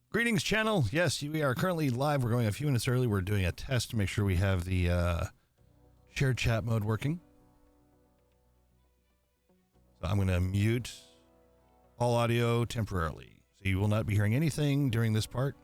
Greetings, channel. Yes, we are currently live. We're going a few minutes early. We're doing a test to make sure we have the shared chat mode working. So I'm going to mute all audio temporarily. So you will not be hearing anything during this part.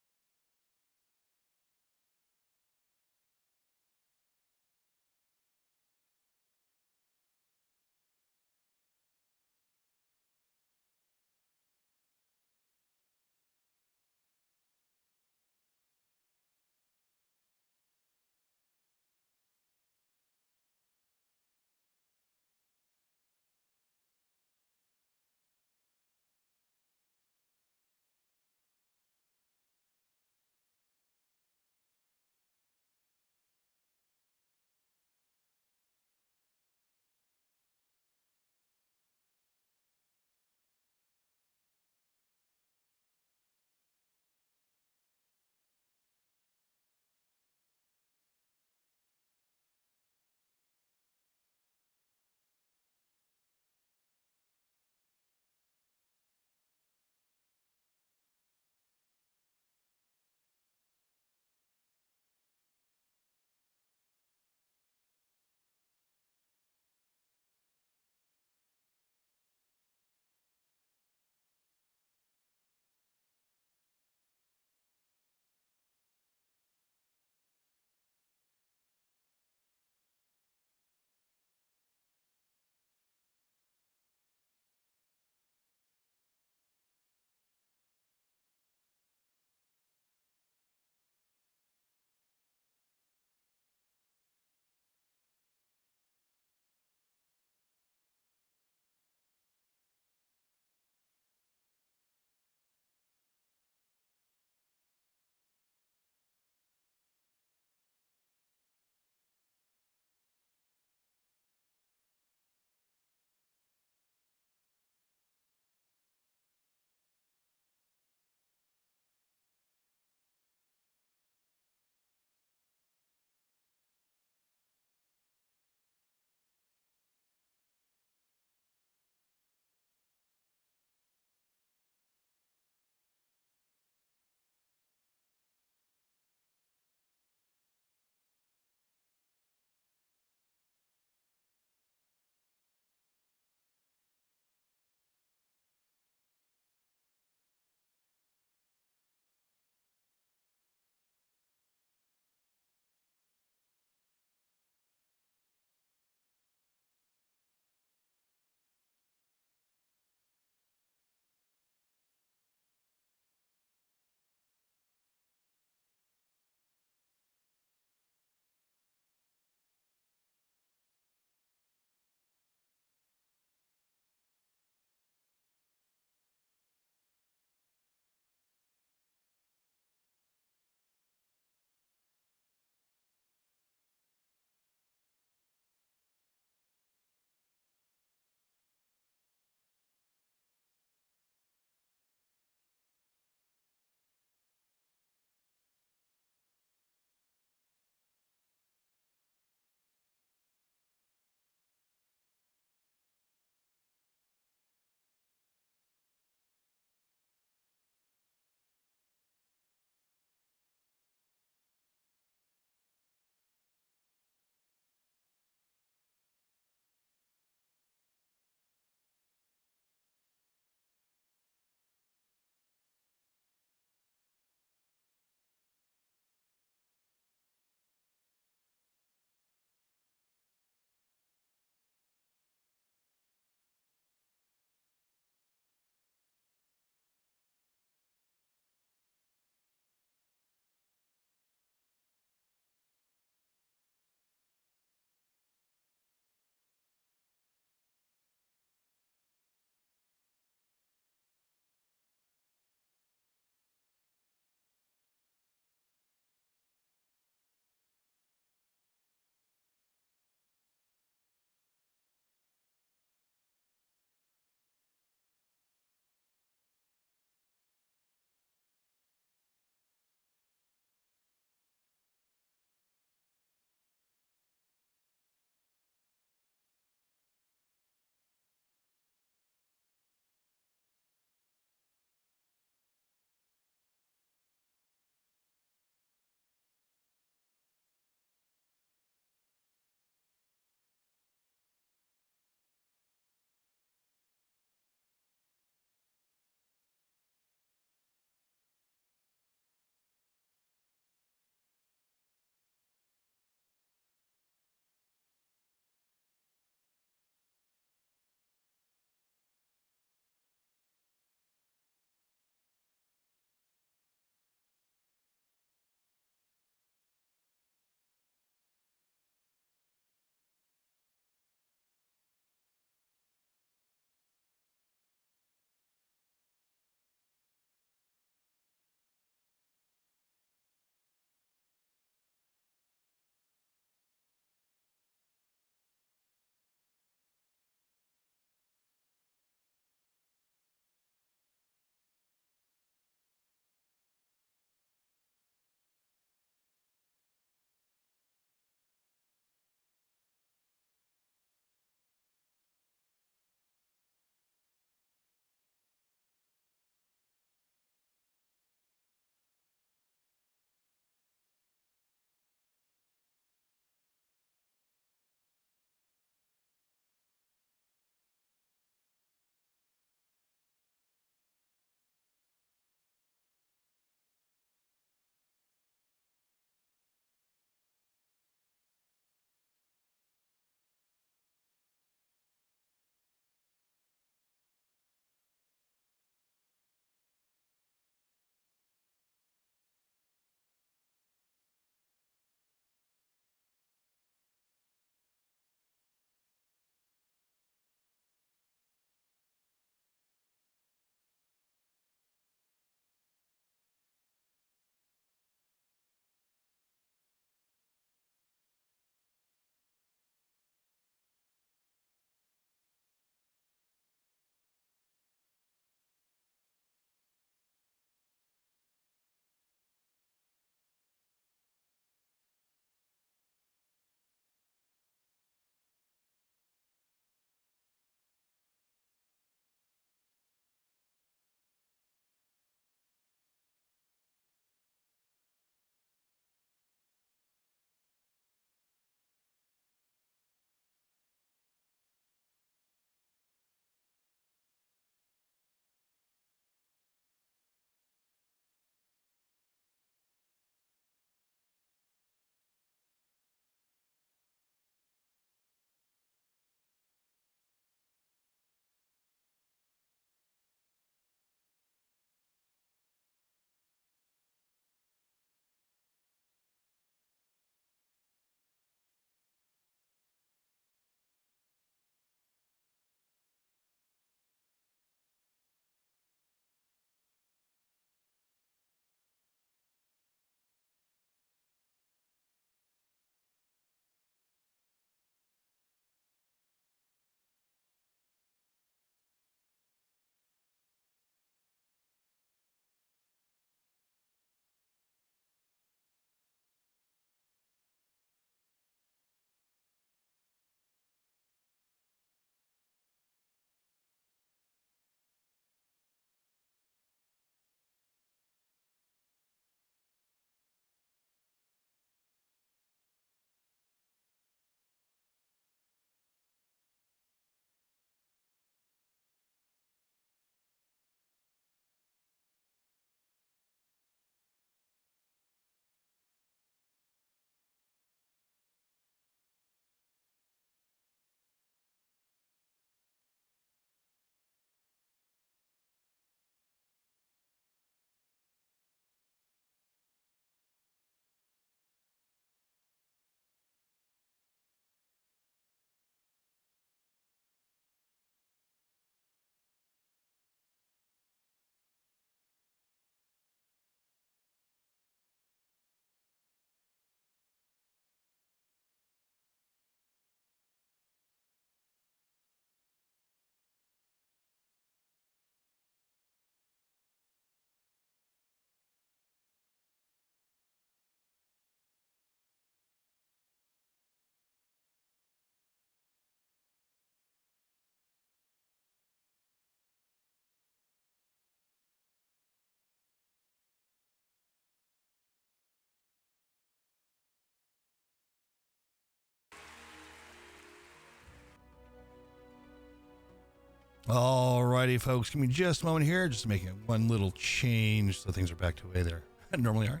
Alrighty, folks, give me just a moment here, just making one little change so things are back to the way they normally are.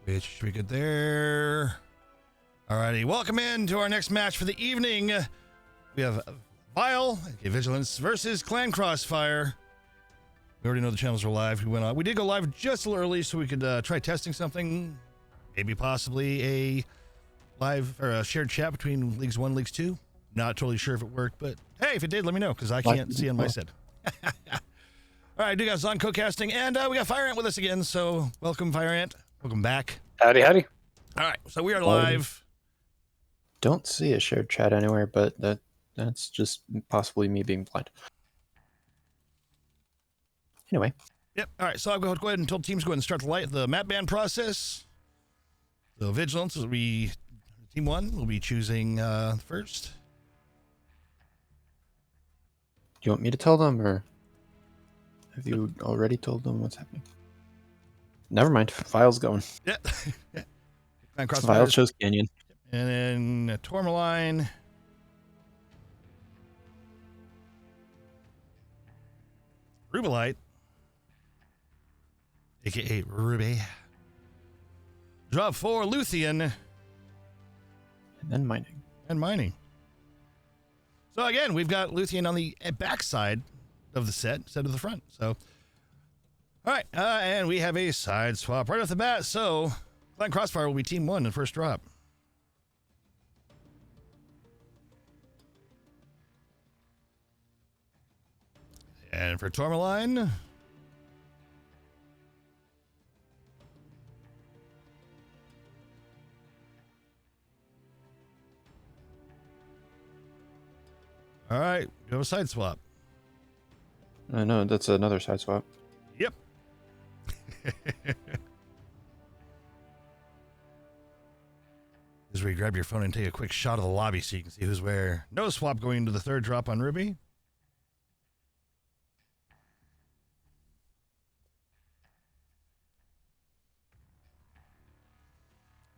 Which should be good there. Alrighty, welcome in to our next match for the evening. We have Vile, Vigilance versus Clan Crossfire. We already know the channels are live. We did go live just a little early so we could try testing something. Maybe possibly a live or a shared chat between Leagues 1 and Leagues 2. Not totally sure if it worked, but hey, if it did, let me know because I can't see on my set. All right, I do got Zon co-casting, and we got Fire Ant with us again. So welcome, Fire Ant. Welcome back. Howdy, howdy. All right, so we are live. Don't see a shared chat anywhere, but that's just possibly me being blind. Anyway. Yep. All right, so I'll go ahead and tell teams go ahead and start the map ban process. So Vigilance will be team 1. Will be choosing first. Do you want me to tell them, or have you already told them what's happening? Never mind. File's going. Yeah. Yeah. File shows Canyon. And then Tourmaline. Rubelite. AKA Ruby. Drop 4, Luthien. And then mining. And mining. So again, we've got Luthien on the backside of the set instead of the front. So, all right, and we have a side swap right off the bat. So, Clan Crossfire will be team 1 in first drop. And for Tourmaline, all right, do a side swap. No, that's another side swap. Yep. This is where you grab your phone and take a quick shot of the lobby so you can see who's where. No swap going into the third drop on Ruby.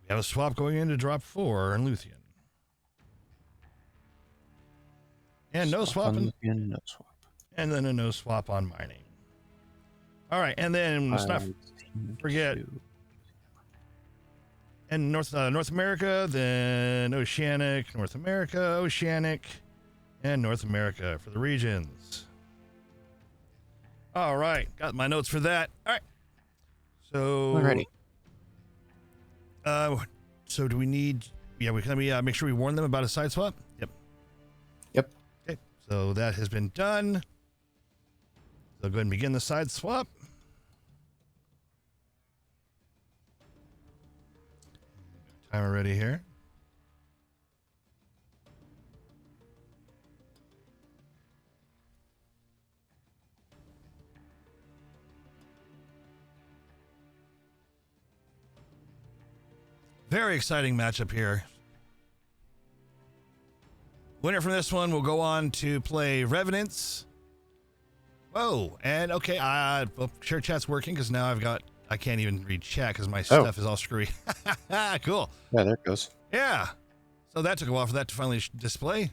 We have a swap going into drop 4 on Luthien. And no swap. No swap. And then a no swap on mining. All right, and then let's not forget. And North America, then Oceanic, North America, Oceanic, and North America for the regions. All right, got my notes for that. All right. So Alrighty. So do we need? Yeah, we can make sure we warn them about a side swap. Yep. Yep. Okay. So that has been done. So go ahead and begin the side swap. Timer ready here. Very exciting matchup here. Winner from this one will go on to play Revenants. Whoa, and okay, well, share chat's working because now I can't even read chat because my stuff is all screwy. Cool. Yeah, there it goes. Yeah. So that took a while for that to finally display.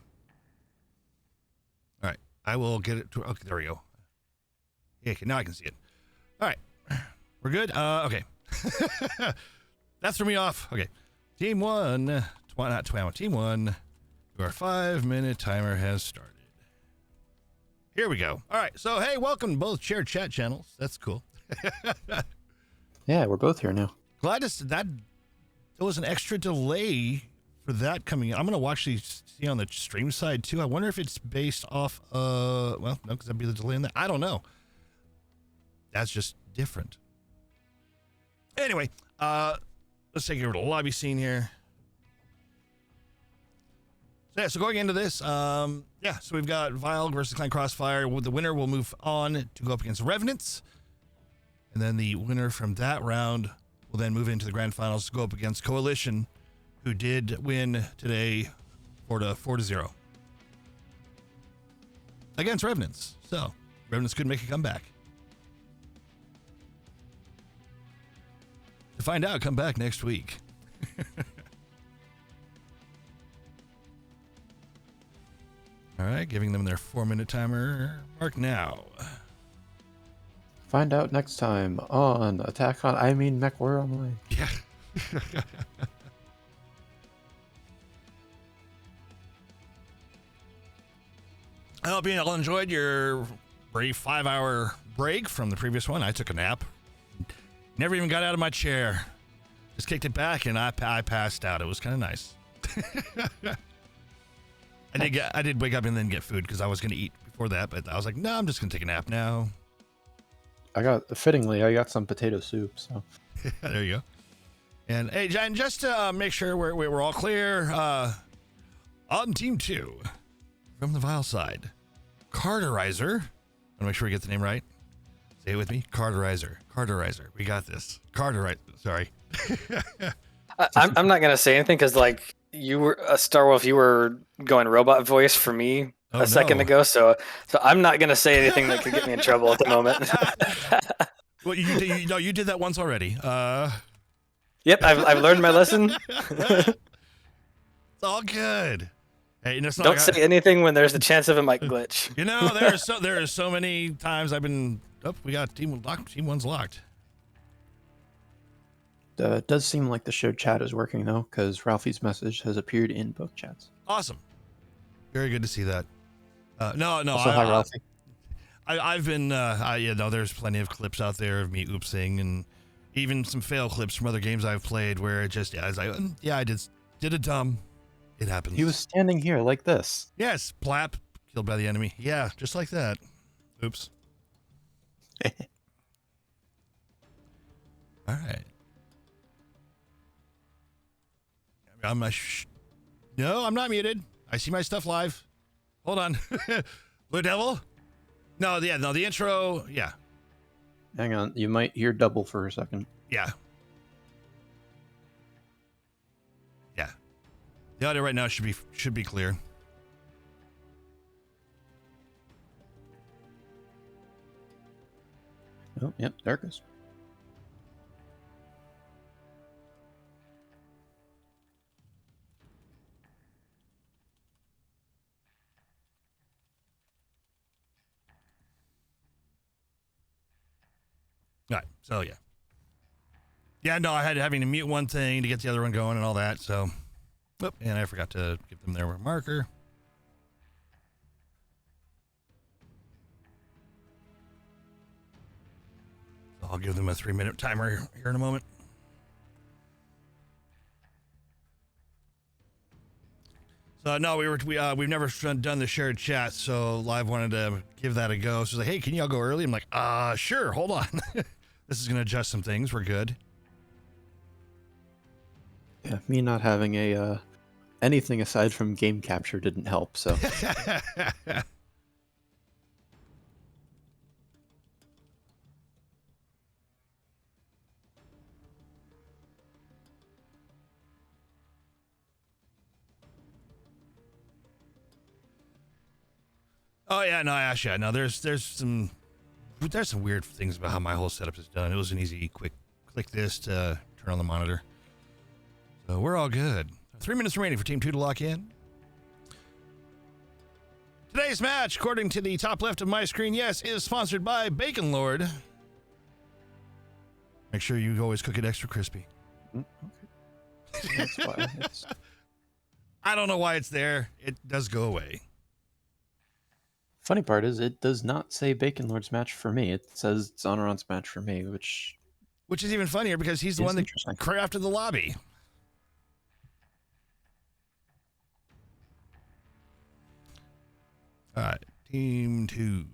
All right, I will get it to, okay, there we go. Yeah, okay, now I can see it. All right, we're good. Okay. That threw me off. Okay. Team 1, not Team 1, your 5-minute timer has started. Here we go. All right. So, hey, welcome to both shared chat channels. That's cool. Yeah, we're both here now. Glad that there was an extra delay for that coming in. I'm going to watch these see on the stream side too. I wonder if it's based off, well, no, because that'd be the delay in that. I don't know. That's just different. Anyway, let's take it over to the lobby scene here. So, yeah, so going into this, so we've got Vile versus Clan Crossfire. The winner will move on to go up against Revenants. And then the winner from that round will then move into the grand finals to go up against Coalition, who did win today 4-0 against Revenants. So Revenants could make a comeback. To find out, come back next week. All All right, giving them their 4-minute timer mark now. Find out next time on Attack on Mech Warrior Online. Yeah. I hope you all enjoyed your brief 5-hour break from the previous one. I took a nap. Never even got out of my chair. Just kicked it back and I passed out. It was kind of nice. I did wake up and then get food because I was going to eat before that, but I was like, no, I'm just going to take a nap now. Fittingly, I got some potato soup, so. There you go. And hey, John, just to make sure we're all clear, on team 2, from the Vile side, Carterizer. I want to make sure we get the name right. Say it with me. Carterizer. We got this. Carterizer. Sorry. I'm not gonna say anything because like you were Star Wolf, you were going robot voice for me a second ago, so I'm not gonna say anything that could get me in trouble at the moment. Well, you did that once already. Yep, I've learned my lesson. It's all good. Hey, Don't say anything when there's the chance of a mic glitch. You know, there are so many times I've been. Oh, we got team locked. Team 1's locked. It does seem like the shared chat is working though, because Ralphie's message has appeared in both chats. Awesome. Very good to see that. No. Also, hi, Ralphie. I've been, there's plenty of clips out there of me oopsing and even some fail clips from other games I've played where it just, I was like, I did a dumb. It happens. He was standing here like this. Yes, plap, killed by the enemy. Yeah, just like that. Oops. All right. No, I'm not muted. I see my stuff live. Hold on. Blue Devil? No, the intro, yeah. Hang on, you might hear double for a second. Yeah. Yeah. The audio right now should be clear. Oh, yep, there it goes. All right, so yeah. Yeah, no, I had having to mute one thing to get the other one going and all that, so. Oh, and I forgot to give them their marker. So I'll give them a 3-minute timer here in a moment. So no, we've never done the shared chat, so Live wanted to give that a go. So like, hey, can y'all go early? I'm like, sure, hold on. This is gonna adjust some things. We're good. Yeah, me not having a anything aside from game capture didn't help, so. Oh yeah, no, Ash, yeah, no. There's some weird things about how my whole setup is done. It was an easy, quick click this to turn on the monitor. So we're all good. 3 minutes remaining for Team 2 to lock in. Today's match, according to the top left of my screen, yes, is sponsored by Bacon Lord. Make sure you always cook it extra crispy. Okay. That's why I don't know why it's there. It does go away. Funny part is it does not say Bacon Lord's match for me. It says Zonaron's match for me, which is even funnier because he's the one that crafted the lobby. All right, Team 2.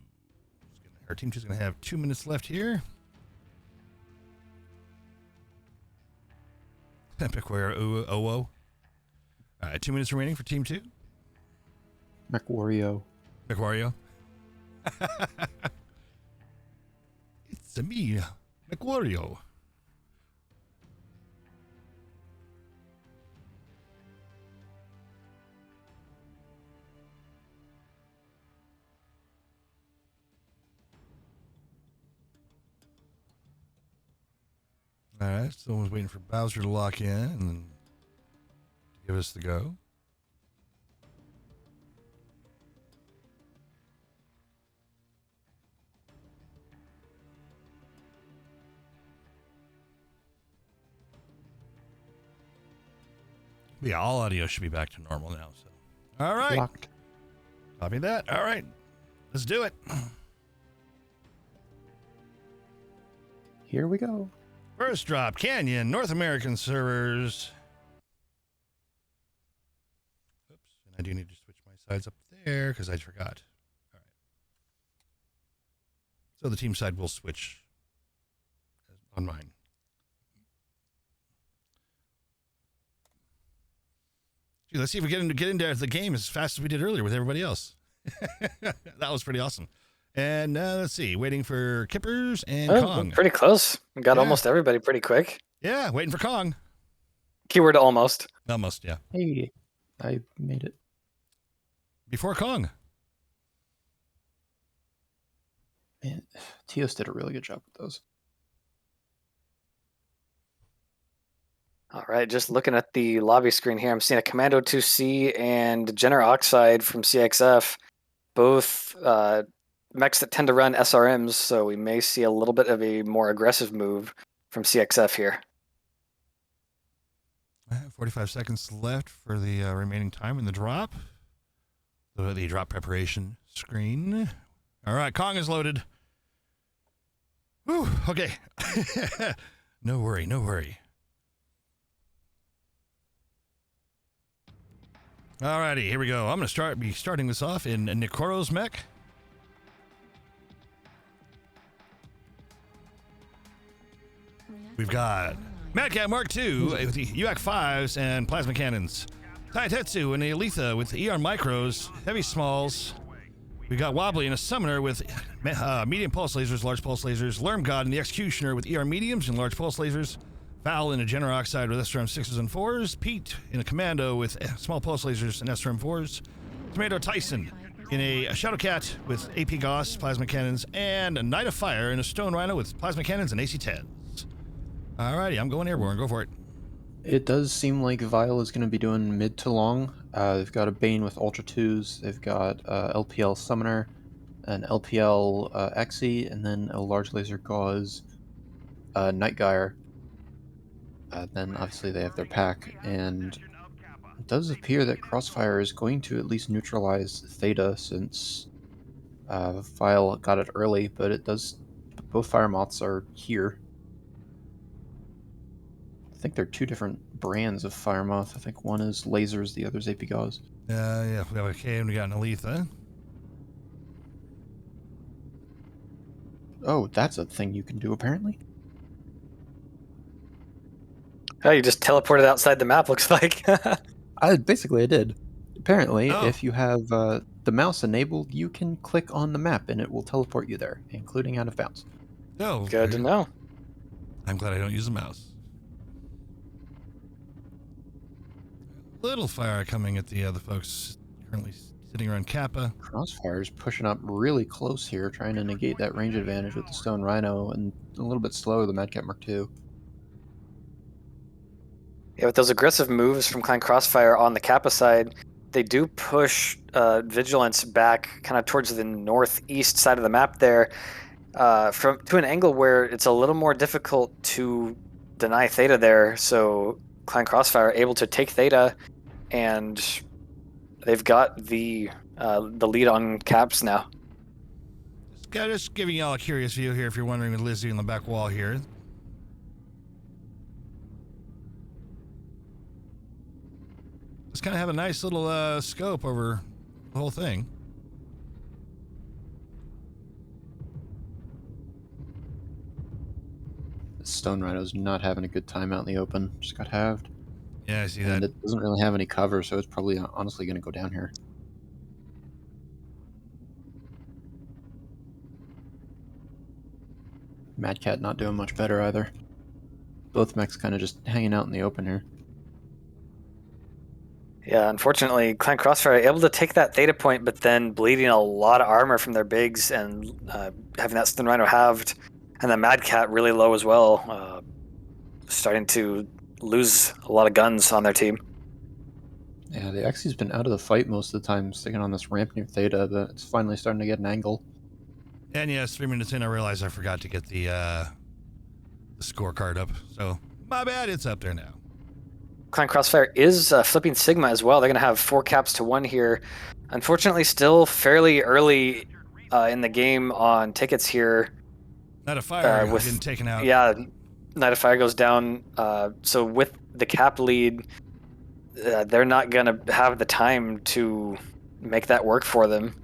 Our Team 2 is going to have 2 minutes left here. Pick where Owo. All right, 2 minutes remaining for Team 2. MechWario. MechWario. It's me, MechWario. All right, someone's waiting for Bowser to lock in and then give us the go. Yeah, all audio should be back to normal now. So, all right. Locked. Copy that. All right. Let's do it. Here we go. First drop, Canyon, North American servers. Oops. And I do need to switch my sides up there because I forgot. All right. So the team side will switch on mine. Gee, let's see if we get into the game as fast as we did earlier with everybody else. That was pretty awesome. And let's see, waiting for Kippers and Kong. Pretty close. We got almost everybody pretty quick. Yeah, waiting for Kong. Keyword almost. Almost, yeah. Hey, I made it. Before Kong. Man, Tios did a really good job with those. All right, just looking at the lobby screen here, I'm seeing a Commando 2C and Jenner Oxide from CXF, both mechs that tend to run SRMs, so we may see a little bit of a more aggressive move from CXF here. 45 seconds left for the remaining time in the drop. The drop preparation screen. All right, Kong is loaded. Whew, okay. No worry, no worry. Alrighty, here we go. I'm going to be starting this off in Nikoro's mech. We've got Madcat Mark II with the UAC-5s and plasma cannons. Taitetsu and Aletha with ER micros, heavy smalls. We got Wobbly and a Summoner with medium pulse lasers, large pulse lasers. Lermgod and the Executioner with ER mediums and large pulse lasers. Foul in a Jenner Oxide with SRM 6s and 4s. Pete in a Commando with small pulse lasers and SRM 4s. Tomato Tyson in a Shadowcat with AP Gauss, plasma cannons. And a Knight of Fire in a Stone Rhino with plasma cannons and AC-10s. Alrighty, I'm going airborne. Go for it. It does seem like Vile is going to be doing mid to long. They've got a Bane with Ultra 2s. They've got LPL Summoner, an LPL Exi, and then a large laser gauze Night Gyre. Then obviously they have their pack, and it does appear that Crossfire is going to at least neutralize Theta, since Vile got it early, but it does. Both Fire Moths are here. I think they're two different brands of Fire Moth. I think one is lasers, the other is AP Gauze. Yeah, we got a K and we got an Aletha. Oh, that's a thing you can do, apparently. Oh, you just teleported outside the map, looks like. Basically, I did. Apparently, if you have the mouse enabled, you can click on the map and it will teleport you there, including out of bounds. Oh, good to know. I'm glad I don't use a mouse. Little fire coming at the other folks currently sitting around Kappa. Crossfire's pushing up really close here, trying to negate that range advantage with the Stone Rhino, and a little bit slower the Madcat Mark II. Yeah, with those aggressive moves from Clan Crossfire on the Kappa side, they do push Vigilance back kind of towards the northeast side of the map there, to an angle where it's a little more difficult to deny Theta there. So Clan Crossfire are able to take Theta, and they've got the lead on Caps now. Just giving y'all a curious view here if you're wondering, with Lizzie on the back wall here. Just kind of have a nice little scope over the whole thing. Stone Rhino's not having a good time out in the open. Just got halved. Yeah, I see and that. It doesn't really have any cover, so it's probably honestly going to go down here. Madcat not doing much better either. Both mechs kind of just hanging out in the open here. Yeah, unfortunately, Clan Crossfire are able to take that Theta point, but then bleeding a lot of armor from their bigs and having that Stun Rhino halved, and the Mad Cat really low as well, starting to lose a lot of guns on their team. Yeah, the Exi's been out of the fight most of the time, sticking on this ramp near Theta, but it's finally starting to get an angle. And yes, 3 minutes in, I realized I forgot to get the scorecard up. So, my bad, it's up there now. Clan Crossfire is flipping Sigma as well. They're going to have 4 caps to 1 here. Unfortunately, still fairly early in the game on tickets here. Not a fire with getting taken out. Yeah, Night of Fire goes down. So with the cap lead, they're not going to have the time to make that work for them.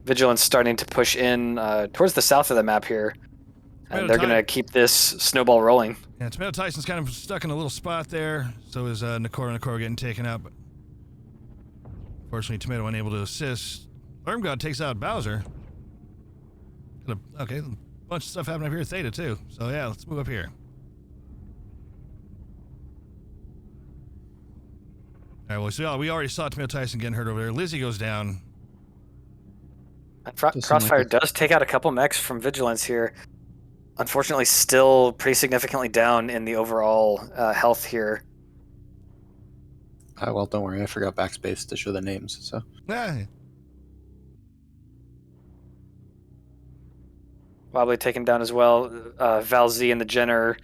Vigilance starting to push in towards the south of the map here. And they're going to keep this snowball rolling. Yeah, Tomato Tyson's kind of stuck in a little spot there. So is Nakora getting taken out. But unfortunately, Tomato unable to assist. Wormgod takes out Bowser. Okay, a bunch of stuff happening up here at Theta, too. So yeah, let's move up here. All right, well, so we already saw Tomato Tyson getting hurt over there. Lizzie goes down. Crossfire does take out a couple mechs from Vigilance here. Unfortunately, still pretty significantly down in the overall health here. Well, don't worry. I forgot backspace to show the names. So. Yeah. Wobbly taken down as well. Val Z and the Jenner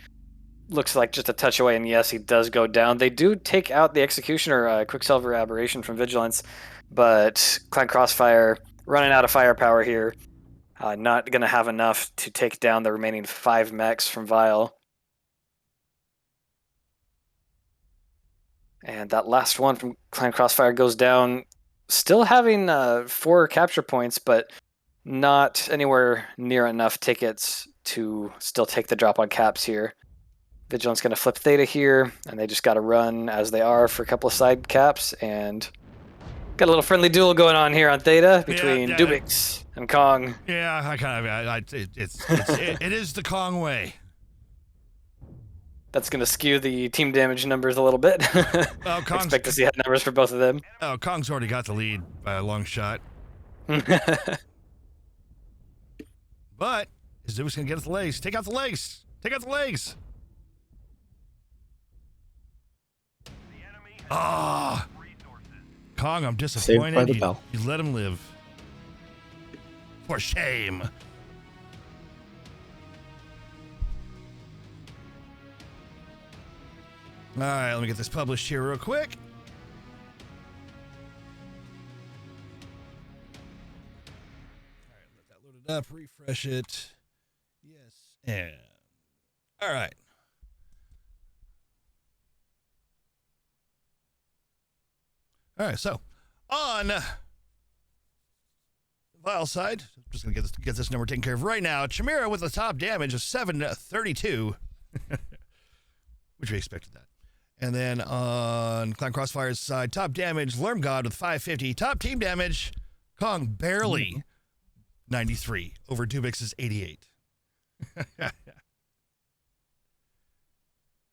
looks like just a touch away, and yes, he does go down. They do take out the Executioner, Quicksilver Aberration from Vigilance, but Clan Crossfire running out of firepower here. Not going to have enough to take down the remaining 5 mechs from Vile. And that last one from Clan Crossfire goes down, still having 4 capture points, but not anywhere near enough tickets to still take the drop on caps here. Vigilance going to flip Theta here, and they just got to run as they are for a couple of side caps, and got a little friendly duel going on here on Theta between Dubix and Kong. Yeah, I kind of, it is the Kong way. That's going to skew the team damage numbers a little bit. Oh, Expect to see high numbers for both of them. Oh, Kong's already got the lead by a long shot. But is Dubix going to get the legs? Take out the legs! Take out the legs! Ah! Oh. Kong, I'm disappointed. Saved by the bell. You let him live. For shame. All right, let me get this published here real quick. All right, let that load it up, refresh it. Yes, and all right. All right, so on Vile side, just gonna get this number taken care of right now. Chimera with the top damage of 732, which we expected that. And then on Clan Crossfire's side, top damage, Lermgod with 550. Top team damage, Kong barely 93 over Dubix's 88. All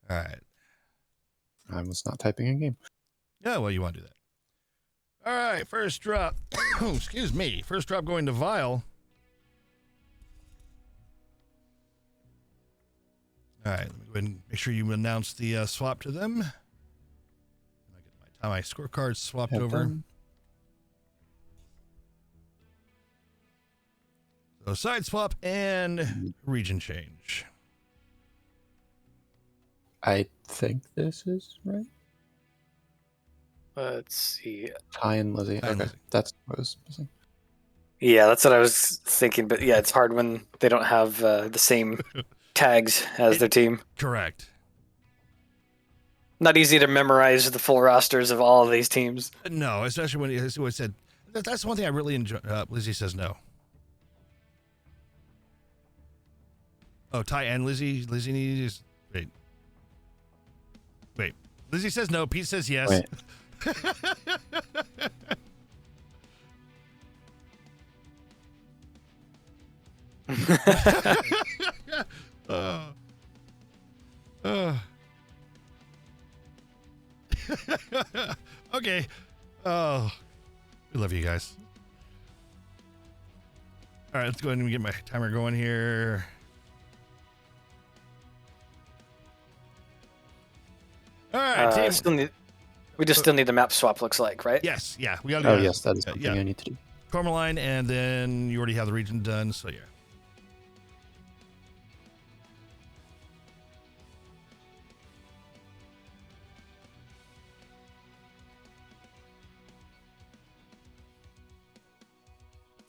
right. I was not typing in game. Yeah, well, you want to do that. All right, first drop. Oh, excuse me. First drop going to Vile. All right, let me go ahead and make sure you announce the swap to them. I get my scorecards swapped over. So side swap and region change. I think this is right. Let's see. Ty and Lizzie. Ty and Okay, Lizzie. that's what I was missing. Yeah, that's what I was thinking. But yeah, it's hard when they don't have the same tags as their team. Correct. Not easy to memorize the full rosters of all of these teams. No, especially when it said. That's one thing I really enjoy. Lizzie says no. Oh, Ty and Lizzie. Lizzie needs. Wait. Lizzie says no. Pete says yes. Wait. Okay. Oh, we love you guys. All right, let's go ahead and get my timer going here. All right, team. We just still need the map swap, looks like, right? Yes, yeah, we got to. Oh yes, that is something I need to do. Cormaline, and then you already have the region done, so yeah.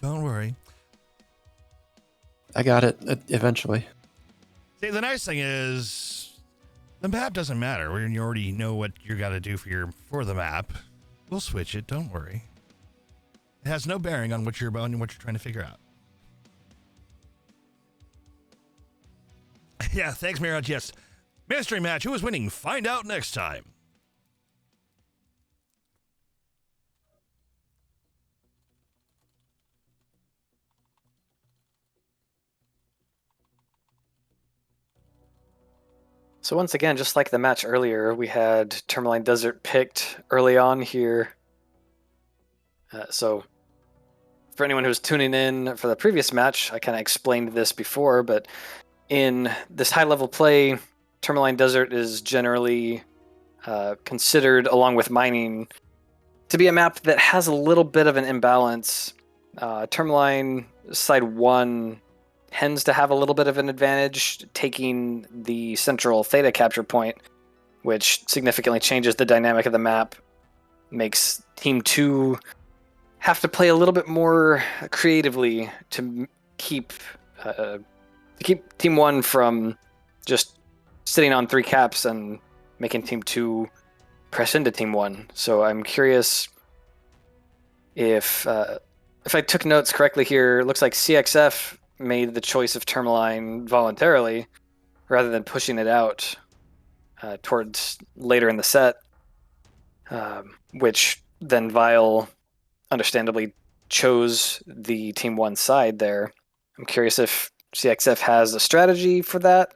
Don't worry. I got it eventually. See, the nice thing is the map doesn't matter. When you already know what you got to do for the map, we'll switch it. Don't worry. It has no bearing on what you're trying to figure out. Yeah, thanks, Mirage. Yes. Mystery match. Who is winning? Find out next time. So once again, just like the match earlier, we had Tourmaline Desert picked early on here. So for anyone who's tuning in for the previous match, I kind of explained this before, but in this high-level play, Tourmaline Desert is generally considered, along with mining, to be a map that has a little bit of an imbalance. Tourmaline side 1 tends to have a little bit of an advantage, taking the central theta capture point, which significantly changes the dynamic of the map, makes Team 2 have to play a little bit more creatively to keep Team 1 from just sitting on 3 caps and making Team 2 press into Team 1. So I'm curious if I took notes correctly here. It looks like CXF made the choice of Tourmaline voluntarily rather than pushing it out towards later in the set, which then Vile understandably chose the Team 1 side there. I'm curious if CXF has a strategy for that,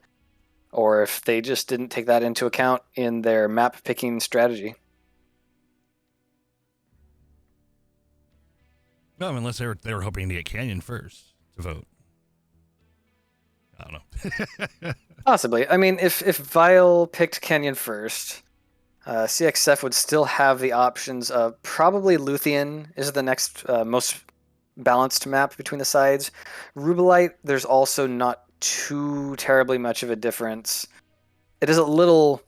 or if they just didn't take that into account in their map picking strategy. No, unless they were hoping to get Canyon first to vote. I don't know. Possibly. I mean, if Vile picked Canyon first, CXF would still have the options of probably Luthien is the next most balanced map between the sides. Rubelite, there's also not too terribly much of a difference. It is a little,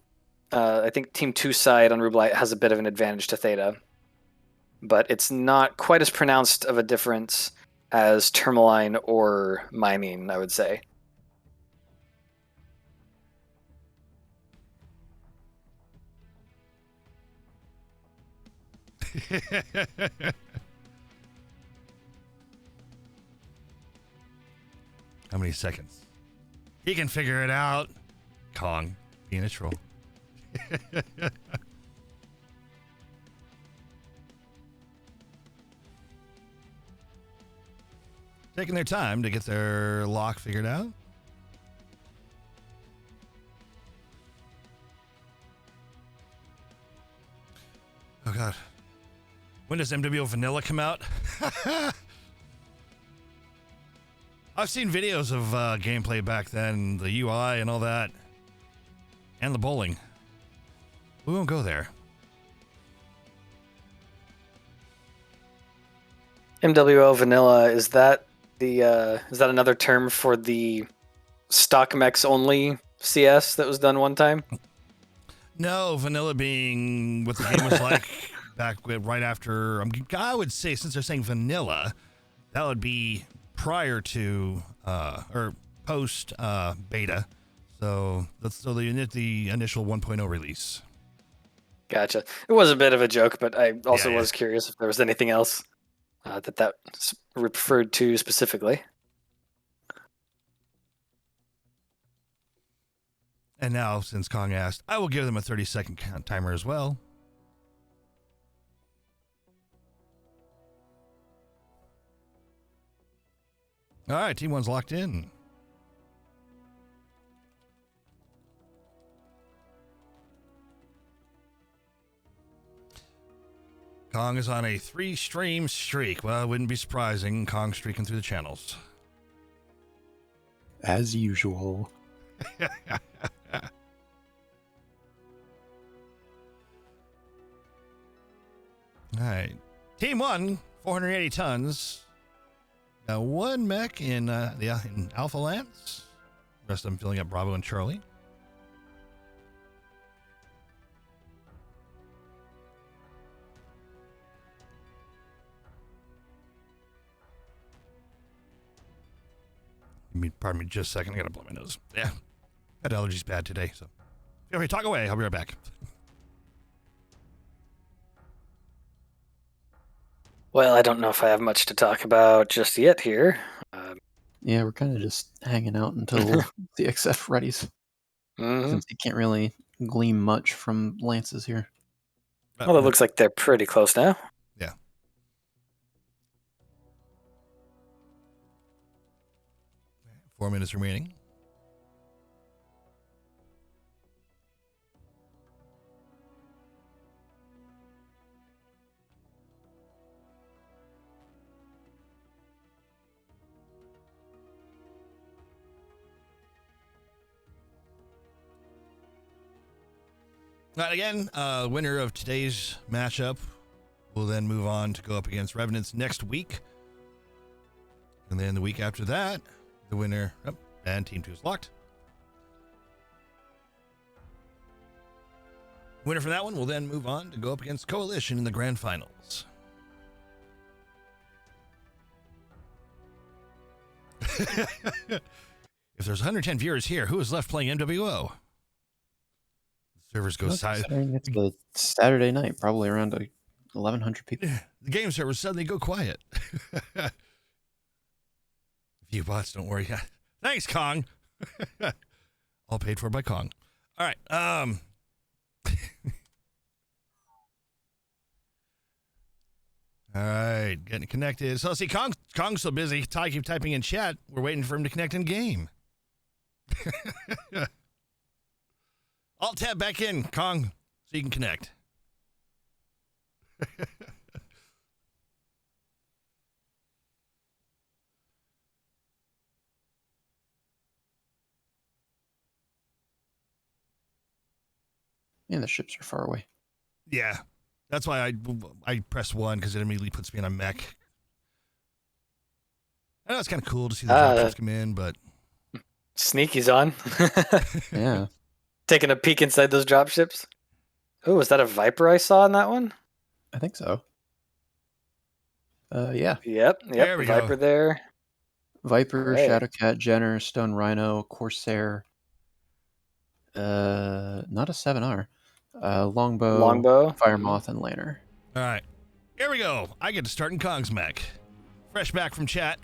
I think Team 2 side on Rubelite has a bit of an advantage to Theta, but it's not quite as pronounced of a difference as Tourmaline or Mining, I would say. How many seconds? He can figure it out. Kong being a troll. Taking their time to get their lock figured out. Oh god. When does MWO Vanilla come out? I've seen videos of gameplay back then, the UI and all that, and the bowling. We won't go there. MWO Vanilla, is that another term for the stock mechs only CS that was done one time? No, Vanilla being what the game was like right after. I would say, since they're saying Vanilla, that would be prior to or post beta. So that's the initial 1.0 release. Gotcha. It was a bit of a joke, but I also was curious if there was anything else that referred to specifically. And now, since Kong asked, I will give them a 30-second count timer as well. All right, Team 1's locked in. Kong is on a 3-stream streak. Well, it wouldn't be surprising. Kong streaking through the channels. As usual. All right. Team 1, 480 tons. Got 1 mech in Alpha Lance. The rest of them filling up Bravo and Charlie. pardon me just a second. I gotta blow my nose. Yeah. That allergy's bad today, so. Feel free, talk away. I'll be right back. Well, I don't know if I have much to talk about just yet here. Yeah, we're kind of just hanging out until the XF readies. Since you can't really glean much from lances here. Well, it looks like they're pretty close now. Yeah. Four minutes remaining. Right, again, winner of today's matchup will then move on to go up against Revenants next week. And then the week after that, the winner, and Team 2 is locked. Winner from that one will then move on to go up against Coalition in the grand finals. If there's 110 viewers here, who is left playing MWO? Servers go side. It's a Saturday night, probably around 1,100 people. The game servers suddenly go quiet. Few bots, don't worry. Thanks, Kong. All paid for by Kong. All right. All right, getting connected. So let's see, Kong's so busy. Ty keep typing in chat. We're waiting for him to connect in game. Alt tab back in, Kong, so you can connect. Yeah, the ships are far away. Yeah, that's why I press 1 because it immediately puts me in a mech. I know it's kind of cool to see the dropships come in, but Sneaky's on. Yeah. Taking a peek inside those dropships. Oh, was that a Viper I saw in that one? I think so. Yeah. Yep. There we Viper go. there. Viper, Right. Shadowcat, Jenner, Stone Rhino, Corsair. Not a 7R. Longbow, Fire Moth, and Lanner. all right. Here we go. I get to start in Kong's mech. Fresh back from chat.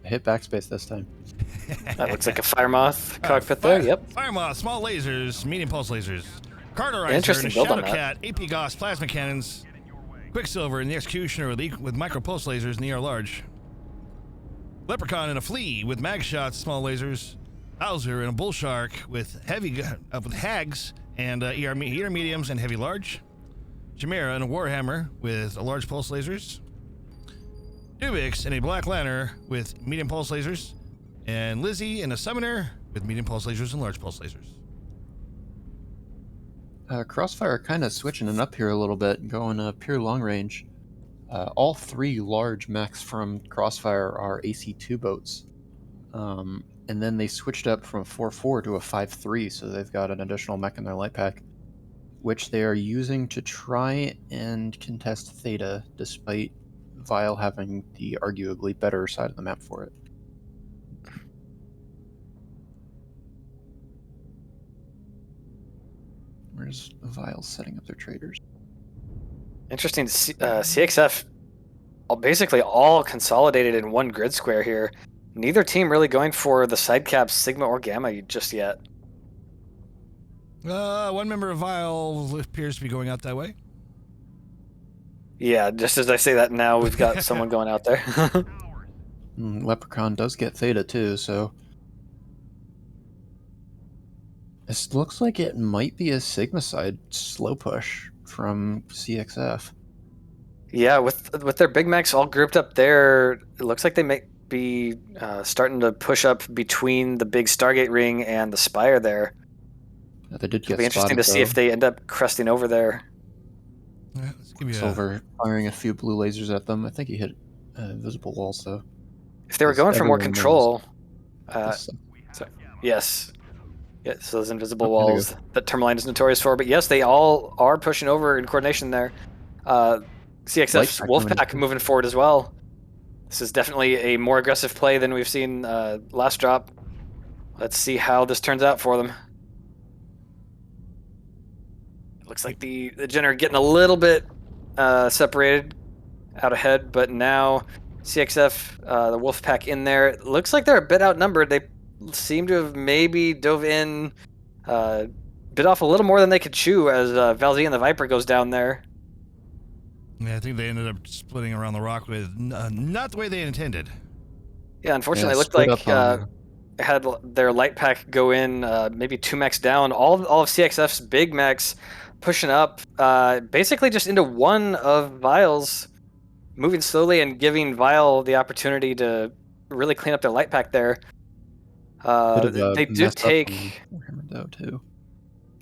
I hit backspace this time. That looks like a Fire Moth cockpit there. Yep. Fire Moth, small lasers, medium pulse lasers. Cardorizer, Interesting and build on Shadowcat, AP Gauss, plasma cannons. Quicksilver and the Executioner with micro pulse lasers in the air large. Leprechaun and a Flea with mag shots, small lasers. Bowser and a Bull Shark with with hags and ER mediums and heavy large. Chimera and a Warhammer with a large pulse lasers. Dubix and a Black Lantern with medium pulse lasers. And Lizzie and a Summoner with medium pulse lasers and large pulse lasers. Crossfire kind of switching it up here a little bit, going pure long range. All 3 large mechs from Crossfire are AC2 boats. And then they switched up from a 4-4 to a 5-3, so they've got an additional mech in their light pack, which they are using to try and contest Theta, despite Vile having the arguably better side of the map for it. Where's Vile setting up their traders? Interesting to see CXF basically all consolidated in one grid square here. Neither team really going for the side caps Sigma or Gamma just yet. One member of Vile appears to be going out that way. Yeah, just as I say that now, we've got someone going out there. Leprechaun does get Theta too, so this looks like it might be a Sigma side slow push from CXF. Yeah, with their big mechs all grouped up there, it looks like they may be starting to push up between the big Stargate ring and the Spire there. They did It'll get be interesting spotted, to see if they end up crusting over there. Yeah, let's give you Silver firing a few blue lasers at them. I think he hit invisible walls though. If they were going for more Everyone control, This- yes. Yes, those invisible Oh, there we walls that Tourmaline is notorious for. But yes, they all are pushing over in coordination there. CXF's Light pack Wolfpack moving forward as well. This is definitely a more aggressive play than we've seen last drop. Let's see how this turns out for them. Looks like the Gen are getting a little bit separated out ahead, but now CXF, the Wolfpack in there. It looks like they're a bit outnumbered. They seem to have maybe dove in, bit off a little more than they could chew as Valzy and the Viper goes down there. Yeah, I think they ended up splitting around the rock with not the way they intended. Yeah, unfortunately, it looked like had their light pack go in, maybe 2 mechs down. All of CXF's big mechs pushing up, basically just into one of Vile's, moving slowly and giving Vile the opportunity to really clean up their light pack there. They do take though too.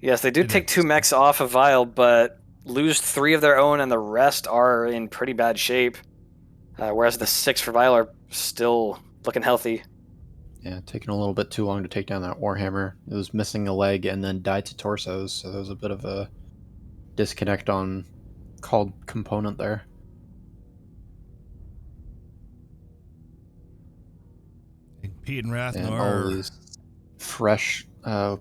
Yes, they do take 2 mechs off of Vile, but lose 3 of their own, and the rest are in pretty bad shape. Whereas the 6 for Vile are still looking healthy. Yeah, taking a little bit too long to take down that Warhammer. It was missing a leg and then died to torsos, so there was a bit of a disconnect on called component there. Pete and Wrath and all these fresh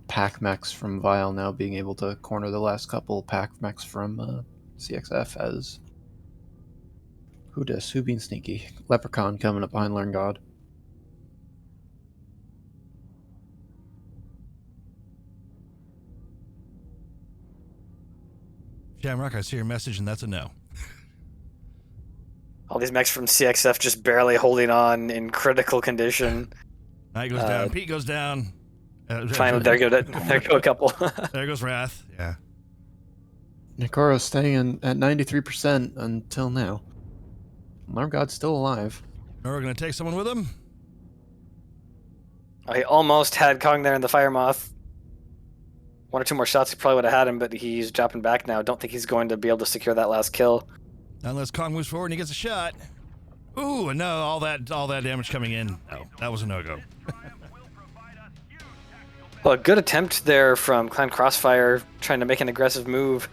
pack mechs from Vile now being able to corner the last couple pack mechs from CXF as who being sneaky? Leprechaun coming up behind Learn God. Shamrock, I see your message, and that's a no. All these mechs from CXF just barely holding on in critical condition. Knight goes down. Pete goes down. Finally, there go a couple. There goes Wrath. Yeah. Nikoro staying at 93% until now. Learn God's still alive. We're going to take someone with him. I almost had Kong there in the Fire Moth. 1 or 2 more shots, he probably would have had him, but he's dropping back now. Don't think he's going to be able to secure that last kill. Unless Kong moves forward and he gets a shot. Ooh, and no, all that damage coming in. No, that was a no-go. Well, a good attempt there from Clan Crossfire, trying to make an aggressive move.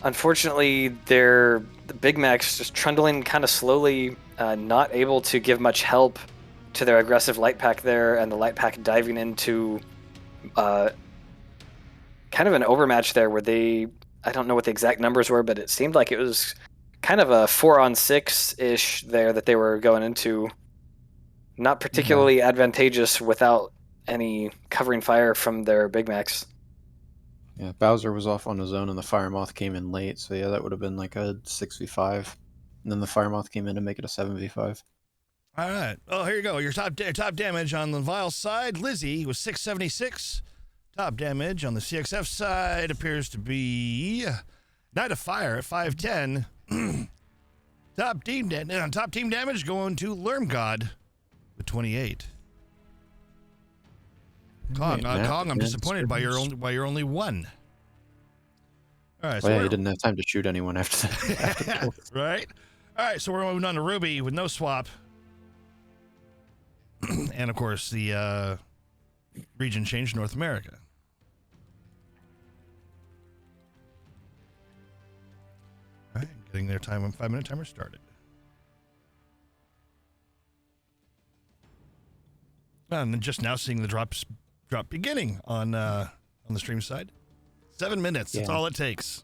Unfortunately, the Big Macs just trundling kind of slowly, not able to give much help to their aggressive light pack there, and the light pack diving into kind of an overmatch there where I don't know what the exact numbers were, but it seemed like it was kind of a 4-on-6-ish there that they were going into. Not particularly advantageous without any covering fire from their Big Macs. Yeah, Bowser was off on his own and the Fire Moth came in late, so yeah, that would have been like a 6v5. And then the Fire Moth came in to make it a 7v5. All right. Oh, here you go. Your top damage on the Vile side, Lizzie, was 676. Top damage on the CXF side appears to be Knight of Fire at 510. Top team damage going to Lerm God with 28. Kong, I'm disappointed by your only 1. All right, so you didn't have time to shoot anyone after that. Right? All right, so we're moving on to Ruby with no swap. And of course, the region changed North America. All right, getting their 5-minute timer started. And just now seeing the drop beginning on the stream side. 7 minutes. That's all it takes.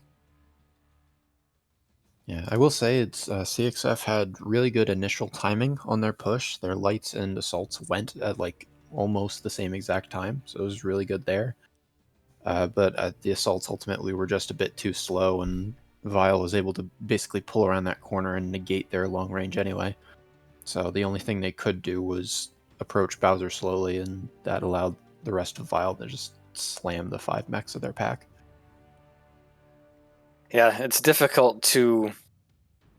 Yeah, I will say it's CXF had really good initial timing on their push. Their lights and assaults went at like almost the same exact time, so it was really good there. But the assaults ultimately were just a bit too slow, and Vile was able to basically pull around that corner and negate their long range anyway. So the only thing they could do was approach Bowser slowly, and that allowed the rest of Vile to just slam the 5 mechs of their pack. Yeah, it's difficult to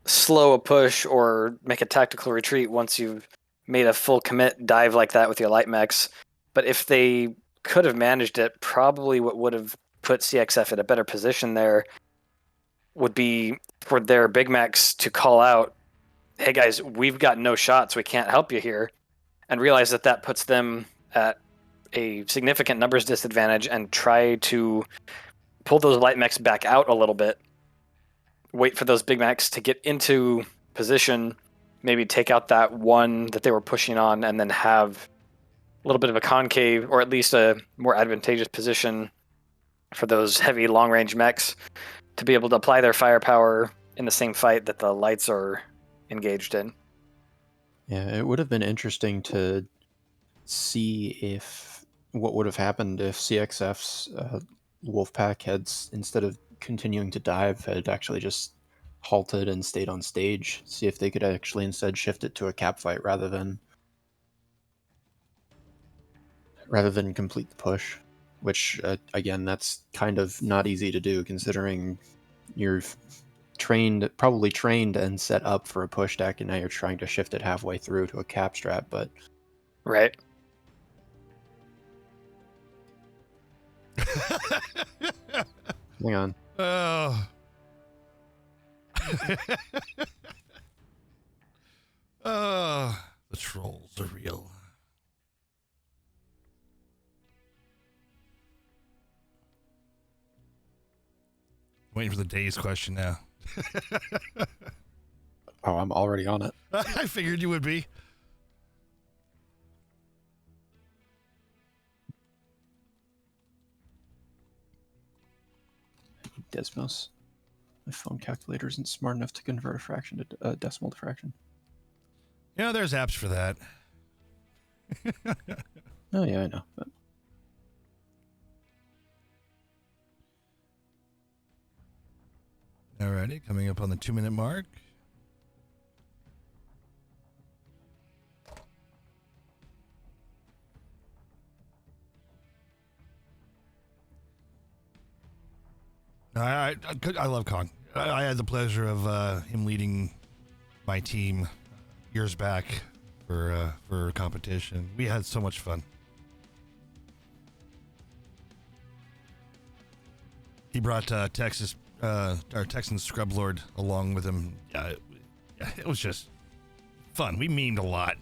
slow a push or make a tactical retreat once you've made a full commit dive like that with your light mechs. But if they could have managed it, probably what would have put CXF in a better position there would be for their Big Macs to call out, hey guys, we've got no shots, we can't help you here, and realize that puts them at a significant numbers disadvantage, and try to pull those light mechs back out a little bit, wait for those Big Macs to get into position, maybe take out that one that they were pushing on and then have a little bit of a concave, or at least a more advantageous position for those heavy long-range mechs to be able to apply their firepower in the same fight that the lights are engaged in. Yeah, it would have been interesting to see if what would have happened if CXF's Wolfpack had, instead of continuing to dive, had actually just halted and stayed on stage. See if they could actually instead shift it to a cap fight rather than complete the push. Which again, that's kind of not easy to do considering you're probably trained and set up for a push deck, and now you're trying to shift it halfway through to a cap strat. But right. Hang on. Oh. Oh, the trolls are real. Waiting for the days question now. Oh, I'm already on it. I figured you would be. Desmos. My phone calculator isn't smart enough to convert a fraction to decimal to fraction. Yeah, there's apps for that. Oh yeah, I know. But... Alrighty, coming up on the 2-minute mark. I love Kong. I had the pleasure of him leading my team years back for competition. We had so much fun. He brought Texas, our Texan Scrub Lord along with him. It was just fun. We memed a lot.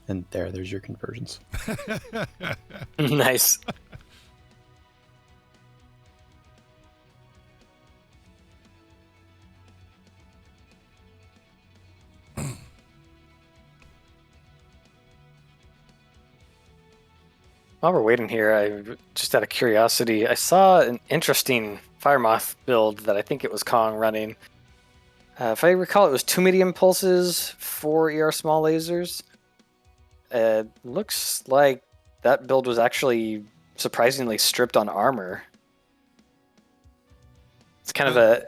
And there's your conversions. Nice. While we're waiting here, I just out of curiosity, I saw an interesting Firemoth build that I think it was Kong running. If I recall, it was 2 medium pulses, 4 ER small lasers. It looks like that build was actually surprisingly stripped on armor. It's kind of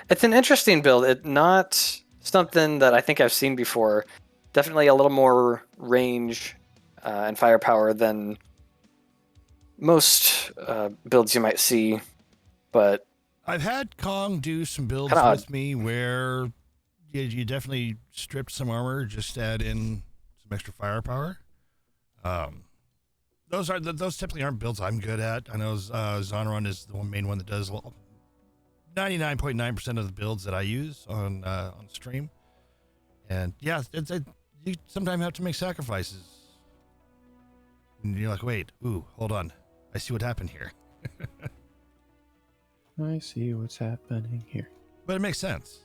it's an interesting build. It's not something that I think I've seen before. Definitely a little more range and firepower than most builds you might see, but I've had Kong do some builds with me where you definitely stripped some armor, just add in some extra firepower. Those typically aren't builds I'm good at. I know Zonron is the main one that does 99.9% of the builds that I use on stream, and yeah, you sometimes have to make sacrifices. And you're like, wait, hold on. I see what happened here. I see what's happening here. But it makes sense.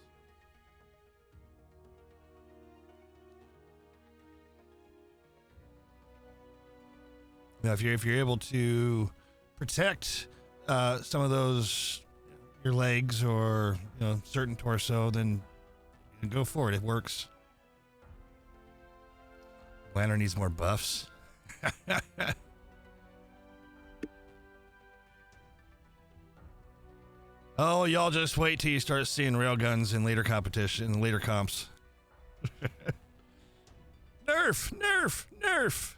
Now, if you're able to protect some of those, your legs or certain torso, then go for it. It works. Lantern needs more buffs. Oh, y'all just wait till you start seeing railguns in later competition, later comps. Nerf, nerf, nerf.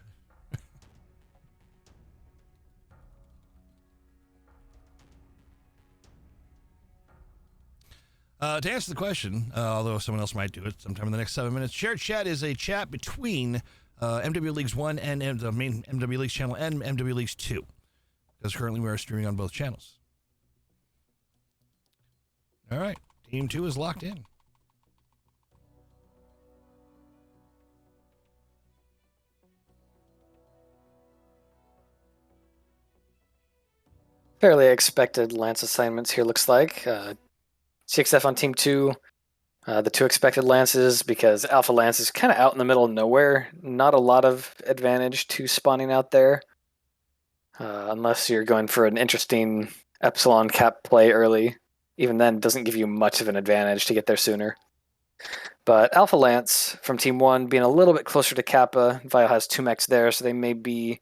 To answer the question, although someone else might do it sometime in the next 7 minutes, Shared Chat is a chat between MW Leagues 1 and the main MW Leagues channel and MW Leagues 2. Because currently we are streaming on both channels. All right, Team 2 is locked in. Fairly expected Lance assignments here, looks like. CXF on Team 2 The 2 expected lances, because Alpha Lance is kind of out in the middle of nowhere. Not a lot of advantage to spawning out there. Unless you're going for an interesting Epsilon cap play early. Even then, it doesn't give you much of an advantage to get there sooner. But Alpha Lance from Team 1 being a little bit closer to Kappa. Vile has 2 mechs there, so they may be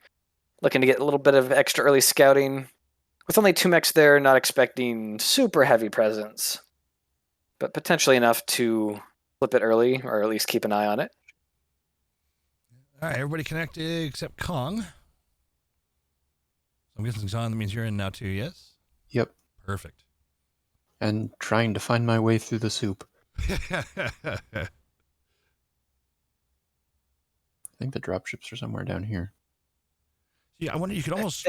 looking to get a little bit of extra early scouting. With only 2 mechs there, not expecting super heavy presence. But potentially enough to flip it early, or at least keep an eye on it. All right, everybody connected except Kong. I'm guessing John, that means you're in now too, yes? Yep. Perfect. And trying to find my way through the soup. I think the dropships are somewhere down here. Yeah, I wonder, you could almost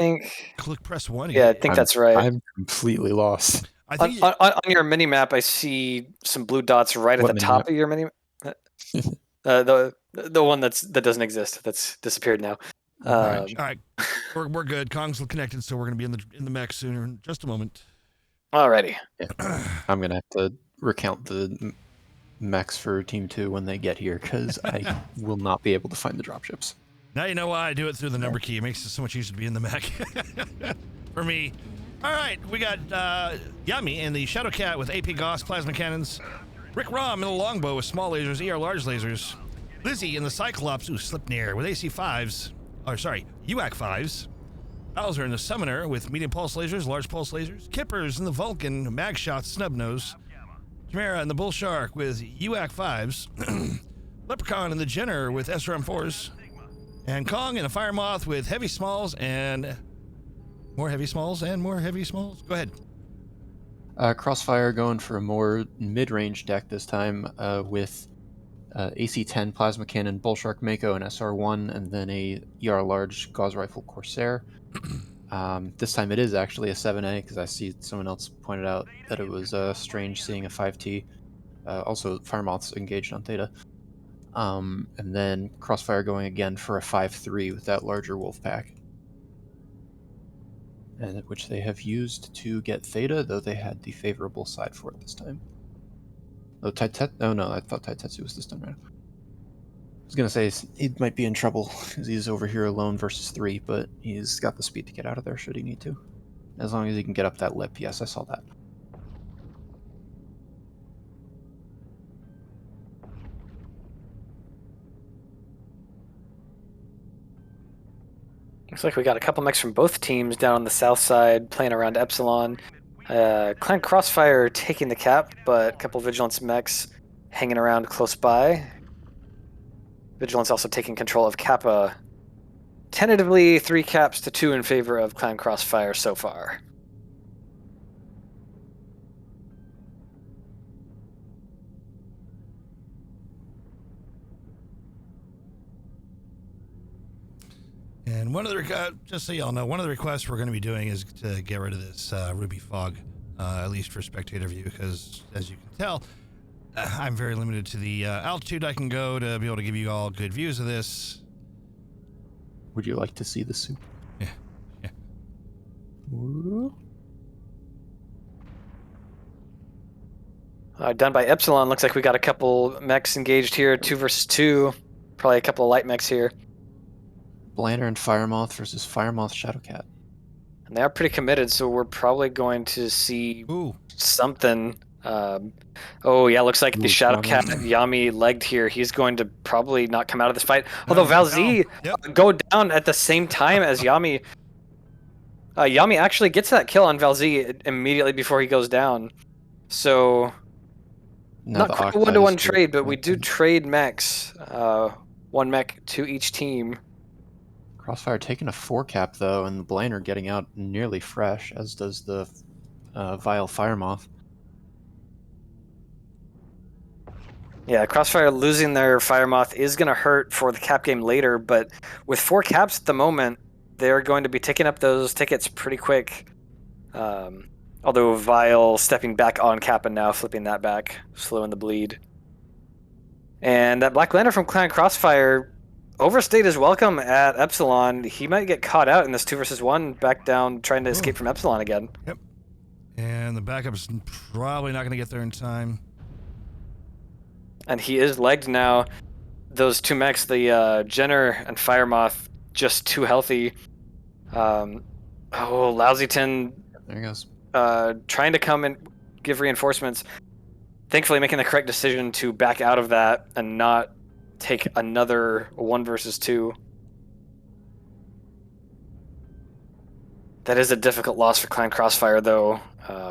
press 1 again. Yeah, I think that's right. I'm completely lost. I think on your mini map, I see some blue dots right at the top of your mini map. The one that doesn't exist, that's disappeared now. All right. We're good. Kong's connected, so we're gonna be in the mech sooner in just a moment. Alrighty. Yeah. I'm gonna have to recount the mechs for Team 2 when they get here, because I will not be able to find the dropships. Now you know why I do it through the number key. It makes it so much easier to be in the mech. For me. All right, we got Yami in the Shadow Cat with AP Gauss plasma cannons. Rick Rom in the Longbow with small lasers, ER large lasers. Lizzie in the Cyclops, Slipnir with AC5s. Or sorry, UAC 5s. Bowser in the Summoner with medium pulse lasers, large pulse lasers. Kippers in the Vulcan, mag shots, snubnose. Chimera in the Bull Shark with UAC 5s. Leprechaun in the Jenner with SRM 4s. And Kong in a Fire Moth with heavy smalls and more heavy smalls and more heavy smalls. Go ahead. Crossfire going for a more mid-range deck this time with AC-10 Plasma Cannon, Bullshark Mako, and SR-1, and then a ER Large Gauss Rifle Corsair. This time it is actually a 7A, because I see someone else pointed out that it was strange seeing a 5T. Also, Fire Moths engaged on Theta. And then Crossfire going again for a 5-3 with that larger wolf pack. And which they have used to get Theta, though they had the favorable side for it this time. Oh, no, I thought Taitetsu was this time around. I was gonna say he might be in trouble because he's over here alone versus 3, but he's got the speed to get out of there should he need to. As long as he can get up that lip. Yes, I saw that. Looks like we got a couple mechs from both teams down on the south side playing around Epsilon. Clan Crossfire taking the cap, but a couple Vigilance mechs hanging around close by. Vigilance also taking control of Kappa. Tentatively 3 caps to 2 in favor of Clan Crossfire so far. And one of the just so y'all know, one of the requests we're going to be doing is to get rid of this Ruby Fog, at least for spectator view, because as you can tell, I'm very limited to the altitude I can go to be able to give you all good views of this. Would you like to see the soup? Yeah. Done by Epsilon. Looks like we got a couple mechs engaged here, 2 versus 2. Probably a couple of light mechs here. Blanner and Firemoth versus Firemoth Shadowcat. And they are pretty committed, so we're probably going to see something. Oh yeah, looks like the Shadowcat Yami legged here. He's going to probably not come out of this fight. Although Valzi go down at the same time as Yami. Yami actually gets that kill on Valzi immediately before he goes down. So not quite a 1-to-1 trade, but we do trade mechs. 1 mech to each team. Crossfire taking a 4 cap though, and the Blanner getting out nearly fresh, as does the Vile Firemoth. Yeah, Crossfire losing their Firemoth is going to hurt for the cap game later, but with 4 caps at the moment, they're going to be taking up those tickets pretty quick. Although Vile stepping back on cap and now flipping that back, slowing the bleed. And that Black Lantern from Clan Crossfire overstayed his welcome at Epsilon. He might get caught out in this 2 versus 1, back down trying to escape from Epsilon again. Yep. And the backup's probably not going to get there in time. And he is legged now. Those two mechs, the Jenner and Firemoth, just too healthy. Lousyton There he goes. trying to come and give reinforcements. Thankfully making the correct decision to back out of that and not take another 1 versus 2. That is a difficult loss for Clan Crossfire, though,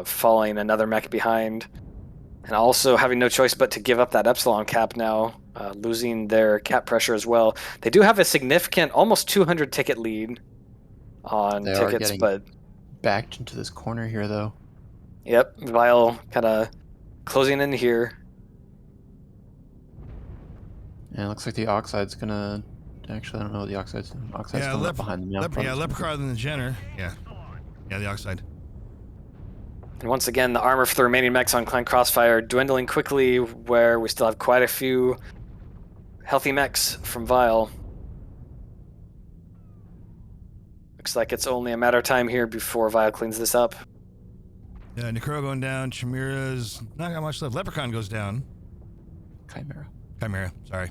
falling another mech behind. And also having no choice but to give up that Epsilon cap now, losing their cap pressure as well. They do have a significant, almost 200 ticket lead on They tickets, are getting but backed into this corner here, though. Yep, Vile kind of closing in here. Yeah, it looks like the Oxide's gonna... Actually, I don't know what the Oxide's doing. Oxide's coming up behind them now. Leprechaun than the Jenner. Yeah, the Oxide. And once again, the armor for the remaining mechs on Clan Crossfire dwindling quickly, where we still have quite a few healthy mechs from Vile. Looks like it's only a matter of time here before Vile cleans this up. Yeah, Necro going down. Chimera's not got much left. Leprechaun goes down. Chimera, sorry.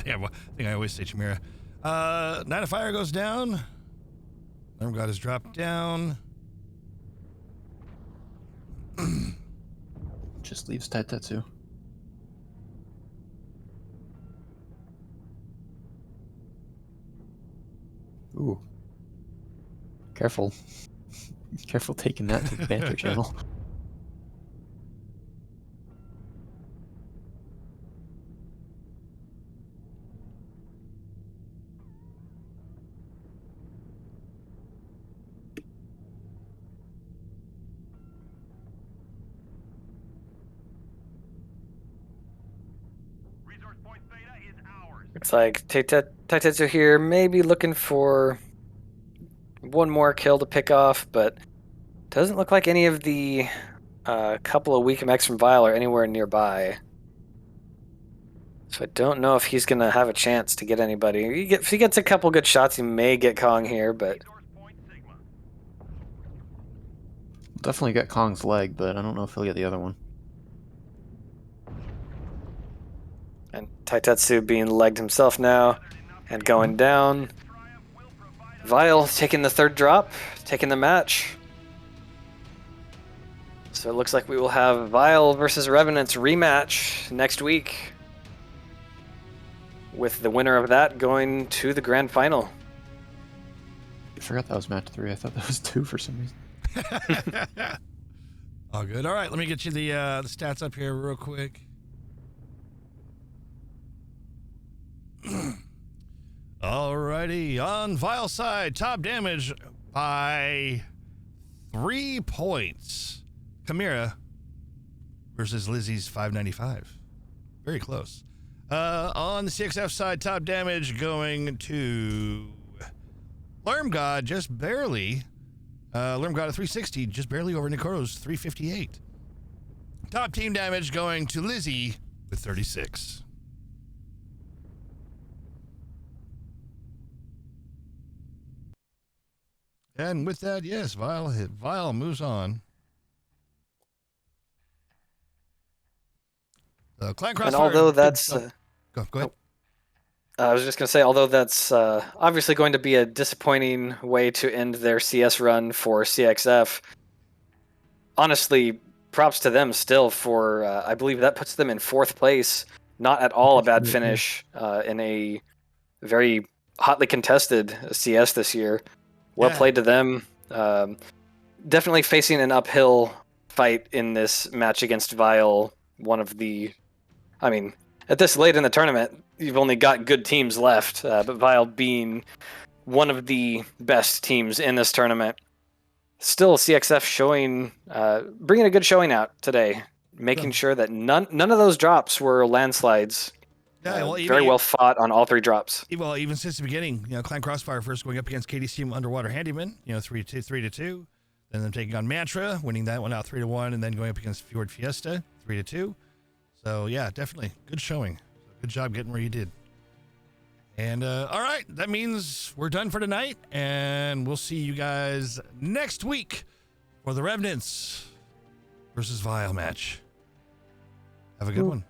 Yeah, well, I think I always say Chimera. Night of Fire goes down. Lamb God has dropped down. Just leaves Taitetsu. Ooh. Careful. Careful taking that to the banter channel. Looks like Taitetsu here, maybe looking for one more kill to pick off, but doesn't look like any of the couple of weak mechs from Vile are anywhere nearby. So I don't know if he's going to have a chance to get anybody. If he gets a couple good shots, he may get Kong here, but... Definitely get Kong's leg, but I don't know if he'll get the other one. And Taitetsu being legged himself now and going down. Vile taking the third drop, taking the match. So it looks like we will have Vile versus Revenant's rematch next week, with the winner of that going to the grand final. I forgot that was match 3. I thought that was 2 for some reason. All good. All right, let me get you the stats up here real quick. Alrighty, on Vile side, top damage by 3 points. Chimera versus Lizzie's 595. Very close. On the CXF side, top damage going to Lerm God, just barely. Lerm God at 360, just barely over Nikoro's 358. Top team damage going to Lizzie with 36. And with that, yes, Vile moves on. Clan Crossfire. And although that's... go ahead. I was just going to say, although that's obviously going to be a disappointing way to end their CS run for CXF, honestly, props to them still for, I believe that puts them in 4th place. Not at all a bad finish in a very hotly contested CS this year. Well played to them. Definitely facing an uphill fight in this match against Vile. One of the... I mean, at this late in the tournament, you've only got good teams left, but Vile being one of the best teams in this tournament. Still, CXF showing, bringing a good showing out today, making sure that none of those drops were landslides. Yeah, well, very well fought on all 3 drops. Well, even since the beginning, Clan Crossfire first going up against KDC Underwater Handyman, 3-2, then them taking on Mantra, winning that one out 3-1, and then going up against Fjord Fiesta 3-2. So yeah, definitely good showing. Good job getting where you did. And all right, that means we're done for tonight, and we'll see you guys next week for the Revenants versus Vile match. Have a good one.